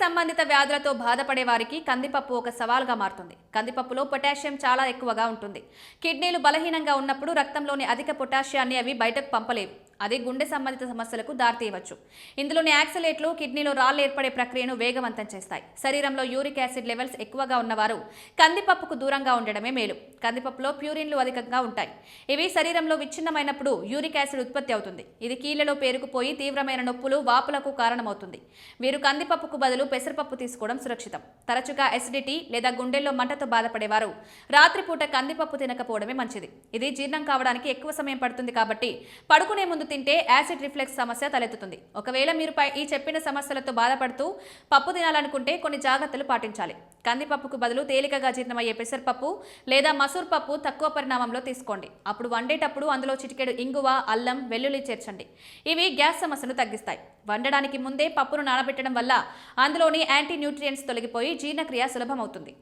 సంబంధిత వ్యాధులతో బాధపడే వారికి కందిపప్పు ఒక సవాల్గా మారుతుంది. కందిపప్పులో పొటాషియం చాలా ఎక్కువగా ఉంటుంది. కిడ్నీలు బలహీనంగా ఉన్నప్పుడు రక్తంలోని అధిక పొటాషియాన్ని అవి బయటకు పంపలేవు. అది గుండె సంబంధిత సమస్యలకు దారితీయవచ్చు. ఇందులోని యాక్సలేట్లు కిడ్నీలో రాళ్ళు ఏర్పడే ప్రక్రియను వేగవంతం చేస్తాయి. శరీరంలో యూరిక్ యాసిడ్ లెవెల్స్ ఎక్కువగా ఉన్నవారు కందిపప్పుకు దూరంగా ఉండడమే మేలు. కందిపప్పులో ప్యూరిన్లు అధికంగా ఉంటాయి. ఇవి శరీరంలో విచ్ఛిన్నమైనప్పుడు యూరిక్ యాసిడ్ ఉత్పత్తి అవుతుంది. ఇది కీళ్లలో పేరుకుపోయి తీవ్రమైన నొప్పులు, వాపులకు కారణమవుతుంది. వీరు కందిపప్పుకు బదులు పెసరపప్పు తీసుకోవడం సురక్షితం. తరచుగా ఎసిడిటీ లేదా గుండెల్లో మంటతో బాధపడేవారు రాత్రిపూట కందిపప్పు తినకపోవడమే మంచిది. ఇది జీర్ణం కావడానికి ఎక్కువ సమయం పడుతుంది కాబట్టి పడుకునే ముందు తింటే యాసిడ్ రిఫ్లెక్స్ సమస్య తలెత్తుతుంది. ఒకవేళ మీరు ఈ చెప్పిన సమస్యలతో బాధపడుతూ పప్పు తినాలనుకుంటే కొన్ని జాగ్రత్తలు పాటించాలి. కందిపప్పుకు బదులు తేలికగా జీర్ణమయ్యే పెసరపప్పు లేదా మసూర్ పప్పు తక్కువ పరిమాణంలో తీసుకోండి. అప్పుడు వండేటప్పుడు అందులో చిటికెడు ఇంగువ, అల్లం, వెల్లుల్లి చేర్చండి. ఇవి గ్యాస్ సమస్యను తగ్గిస్తాయి. వండడానికి ముందే పప్పును నానబెట్టడం వల్ల అందులోని యాంటీ న్యూట్రియంట్స్ తొలగిపోయి జీర్ణక్రియ సులభమవుతుంది.